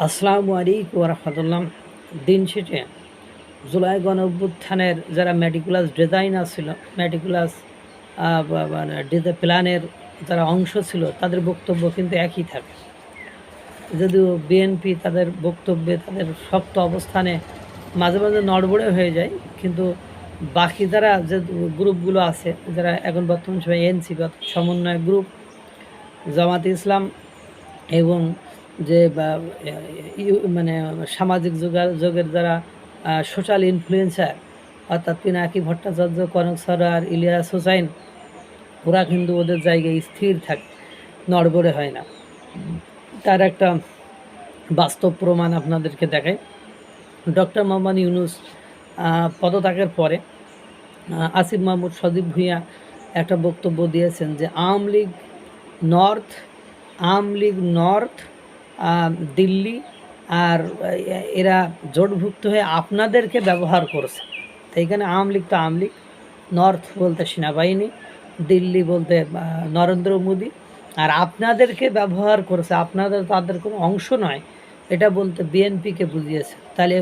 আসসালামু আলাইকুম রহমতুল্লাহ। দিন শেষে জুলাই গণ অভ্যুত্থানের যারা মেটিকুলাস ডিজাইনার ছিল, মেটিকুলাস মানে প্ল্যানের যারা অংশ ছিল, তাদের বক্তব্য কিন্তু একই থাকে। যদিও বিএনপি তাদের বক্তব্যে তাদের শক্ত অবস্থানে মাঝে মাঝে নড়বড়ে হয়ে যায়, কিন্তু বাকি যারা যে গ্রুপগুলো আছে, যারা এখন বর্তমান সময় এনসিপি সমন্বয় গ্রুপ, জামাতে ইসলাম এবং যে মানে সামাজিক যোগাযোগের যারা সোশ্যাল ইনফ্লুয়েন্সার, অর্থাৎ পিনাকি ভট্টাচার্য, কনক সরোয়ার, ইলিয়াস হোসাইন, ওরা কিন্তু ওদের জায়গায় স্থির থাকে, নড়বড়ে হয় না। তার একটা বাস্তব প্রমাণ আপনাদেরকে দেখায়। ডক্টর মোহাম্মদ ইউনূস পদত্যাগের পরে আসিফ মাহমুদ সজীব ভুঁইয়া একটা বক্তব্য দিয়েছেন যে আওয়ামী লীগ নর্থ দিল্লি আর এরা জোটভুক্ত হয়ে আপনাদেরকে ব্যবহার করছে। তো এখানে আওয়ামী লীগ তো আওয়ামী লীগ, নর্থ বলতে সেনাবাহিনী, দিল্লি বলতে নরেন্দ্র মোদী, আর আপনাদেরকে ব্যবহার করেছে, আপনাদের তাদের কোনো অংশ নয়, এটা বলতে বিএনপিকে বুঝিয়েছে। তাহলে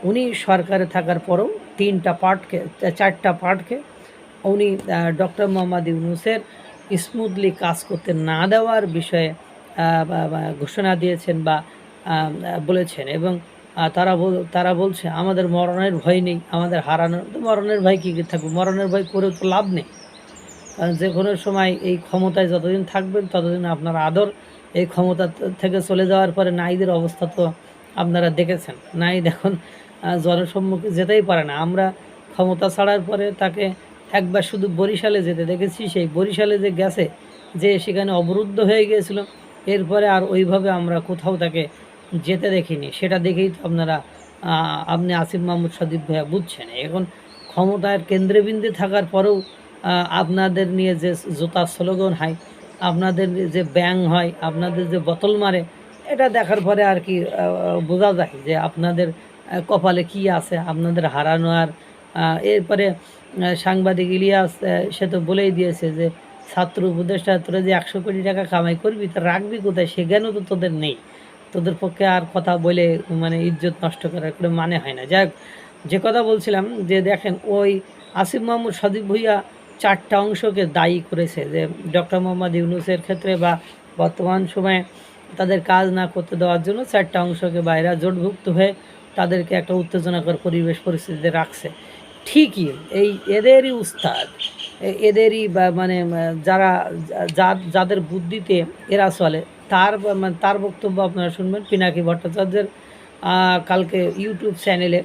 উনি সরকারে থাকার পরেও চারটা পার্টকে উনি ডক্টর মোহাম্মদ ইউনূসের স্মুথলি কাজ করতে না দেওয়ার বিষয়ে ঘোষণা দিয়েছেন বা বলেছেন। এবং তারা বলছে আমাদের মরণের ভয় নেই, আমাদের হারানোর তো মরণের ভয় কী থাকবে, মরণের ভয় করেও তো লাভ নেই। কারণ যে কোনো সময় এই ক্ষমতায় যতদিন থাকবেন ততদিন আপনার আদর, এই ক্ষমতা থেকে চলে যাওয়ার পরে নাইদের অবস্থা তো আপনারা দেখেছেন। নাইদ এখন জনসম্মুখে যেতেই পারে না। আমরা ক্ষমতা ছাড়ার পরে তাকে একবার শুধু বরিশালে যেতে দেখেছি, সেই বরিশালে যে গেছে, যে সেখানে অবরুদ্ধ হয়ে গিয়েছিল, এরপরে আর ওইভাবে আমরা কোথাও তাকে যেতে দেখিনি। সেটা দেখেই তো আপনি আসিফ মাহমুদ সজীব ভাইয়া বুঝছেন। এখন ক্ষমতার কেন্দ্রবিন্দু থাকার পরেও আপনাদের নিয়ে যে জুতার স্লোগান হয়, আপনাদের যে ব্যাং হয়, আপনাদের যে বোতল মারে, এটা দেখার পরে আর কি বোঝা যায় যে আপনাদের কপালে কি আছে, আপনাদের হারানো। আর এরপরে সাংবাদিক ইলিয়াস সে তো বলেই দিয়েছে যে ছাত্র উপদেষ্টা তোরা যে 100 কোটি টাকা কামাই করবি, তা রাখবি কোথায়, সে জ্ঞানও তো তোদের নেই। তোদের পক্ষে আর কথা বলে মানে ইজ্জত নষ্ট করার কোনো মানে হয় না। যাই হোক, যে কথা বলছিলাম যে দেখেন, ওই আসিফ মাহমুদ সজীব ভুঁইয়া চারটা অংশকে দায়ী করেছে যে ডক্টর মোহাম্মদ ইউনূসের ক্ষেত্রে বা বর্তমান সময়ে তাদের কাজ না করতে দেওয়ার জন্য চারটা অংশকে বাইরে জোটভুক্ত হয়ে তাদেরকে একটা উত্তেজনাকর পরিস্থিতিতে রাখছে। ঠিকই এদেরই উস্তাদ, এদেরই বা মানে যাদের বুদ্ধিতে এরা চলে, তার বক্তব্য আপনারা শুনবেন পিনাকি ভট্টাচার্যের কালকে ইউটিউব চ্যানেলে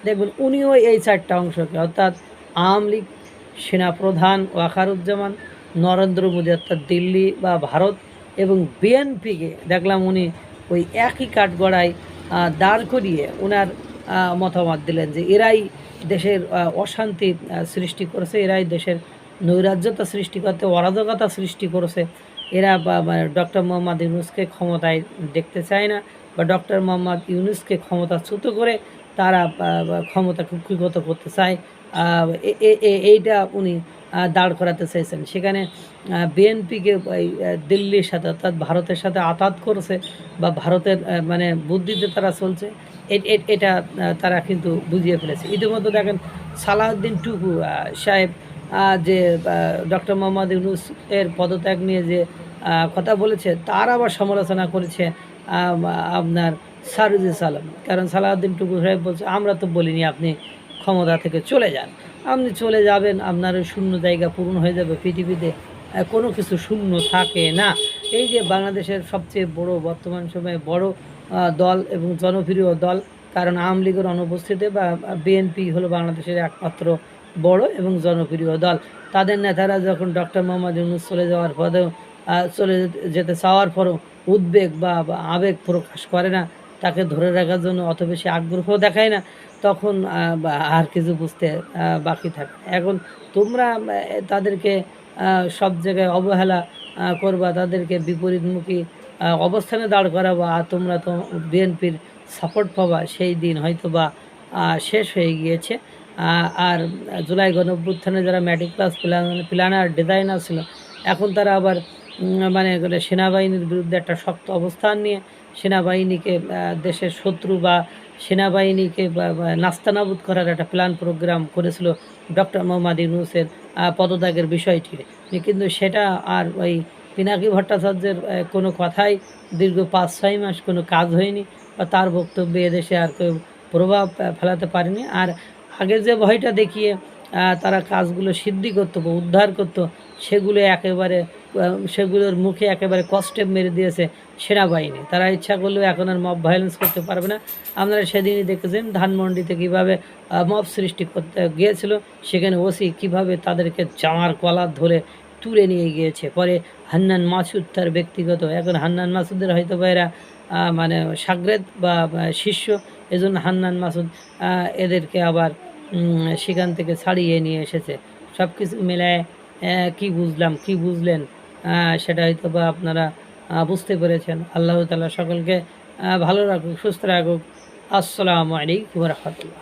দেখবেন। উনিও এই চারটা অংশকে, অর্থাৎ আওয়ামী লীগ, সেনাপ্রধান ওয়াকারুজ্জামান, নরেন্দ্র মোদী অর্থাৎ দিল্লি বা ভারত, এবং বিএনপিকে দেখলাম উনি ওই একই কাঠগড়ায় দাঁড় করিয়ে ওনার মতামত দিলেন যে এরাই দেশের অশান্তি সৃষ্টি করেছে, এরাই দেশের নৈরাজ্যতা সৃষ্টি করতে, অরাজকতা সৃষ্টি করেছে। এরা ডক্টর মোহাম্মদ ইউনূসকে ক্ষমতায় দেখতে চায় না, বা ডক্টর মোহাম্মদ ইউনূসকে ক্ষমতাচ্যুত করে তারা ক্ষমতা কুক্ষিগত করতে চায়। এইটা উনি দাঁড় করাতে চাইছেন। সেখানে বিএনপিকে দিল্লির সাথে অর্থাৎ ভারতের সাথে আতাত করছে, বা ভারতের মানে বুদ্ধিতে তারা চলছে, এটা তারা কিন্তু বুঝিয়ে ফেলেছে। ইতিমধ্যে দেখেন সালাউদ্দিন টুকু সাহেব যে ডক্টর মোহাম্মদ ইউনূস এর পদত্যাগ নিয়ে যে কথা বলেছে, তার আবার সমালোচনা করেছে আপনার সারুজুল সালাম। কারণ সালাউদ্দিন টুকু সাহেব বলছে আমরা তো বলিনি আপনি ক্ষমতা থেকে চলে যান, আপনি চলে যাবেন, আপনার শূন্য জায়গা পূরণ হয়ে যাবে। পৃথিবীতে কোনো কিছু শূন্য থাকে না। এই যে বাংলাদেশের সবচেয়ে বড় বর্তমান সময়ে বড় দল এবং জনপ্রিয় দল, কারণ আওয়ামী লীগের অনুপস্থিতিতে বা বিএনপি হলো বাংলাদেশের একমাত্র বড় এবং জনপ্রিয় দল। তাদের নেতারা যখন ডক্টর মোহাম্মদ ইউনূস চলে যাওয়ার পরেও চলে যেতে চাওয়ার পরও উদ্বেগ বা আবেগ প্রকাশ করে না, তাকে ধরে রাখার জন্য অত বেশি আগ্রহ দেখায় না, তখন আর কিছু বুঝতে বাকি থাকে। এখন তোমরা তাদেরকে সব জায়গায় অবহেলা করবা, তাদেরকে বিপরীতমুখী অবস্থানে দাঁড় করাবা, আর তোমরা তো বিএনপির সাপোর্ট পাবা, সেই দিন হয়তো বা শেষ হয়ে গিয়েছে। আর জুলাই গণঅভ্যুত্থানে যারা মেটিকুলাস প্ল্যানার ডিজাইনার ছিল, এখন তারা আবার মানে সেনাবাহিনীর বিরুদ্ধে একটা শক্ত অবস্থান নিয়ে সেনাবাহিনীকে দেশের শত্রু বা সেনাবাহিনীকে নাস্তানাবুদ করার একটা প্ল্যান প্রোগ্রাম করেছিল ডক্টর মোহাম্মদ ইউনূসের পদত্যাগের বিষয়টি, কিন্তু সেটা আর ওই পিনাকি ভট্টাচার্যের কোনো কথাই দীর্ঘ 5-6 মাস কোনো কাজ হয়নি, বা তার বক্তব্যে এদেশে আর কেউ প্রভাব ফেলাতে পারেনি। আর আগে যে ভয়টা দেখিয়ে তারা কাজগুলো সিদ্ধি করতো বা উদ্ধার করতো, সেগুলো একেবারে সেগুলোর মুখে একেবারে কষ্টে মেরে দিয়েছে সেনাবাহিনী। তারা ইচ্ছা করলেও এখন আর মব ভায়োলেন্স করতে পারবে না। আপনারা সেদিনই দেখেছেন ধানমন্ডিতে কীভাবে মব সৃষ্টি করতে গিয়েছিল, সেখানে ওসি কীভাবে তাদেরকে জামার কলার ধরে তুলে নিয়ে গিয়েছে। পরে হান্নান মাসুদ তার ব্যক্তিগত, এখন হান্নান মাসুদের হয়তো বা এরা মানে শাগরেদ বা শিষ্য, এজন্য হান্নান মাসুদ এদেরকে আবার সেখান থেকে ছাড়িয়ে নিয়ে এসেছে। সব কিছু মিলায় কী বুঝলাম, কী বুঝলেন, সেটা হয়তো বা আপনারা বুঝতে পেরেছেন। আল্লাহ তাআলা সকলকে ভালো রাখুক, সুস্থ রাখুক। আসসালামু আলাইকুম ওয়া রাহমাতুল্লাহ।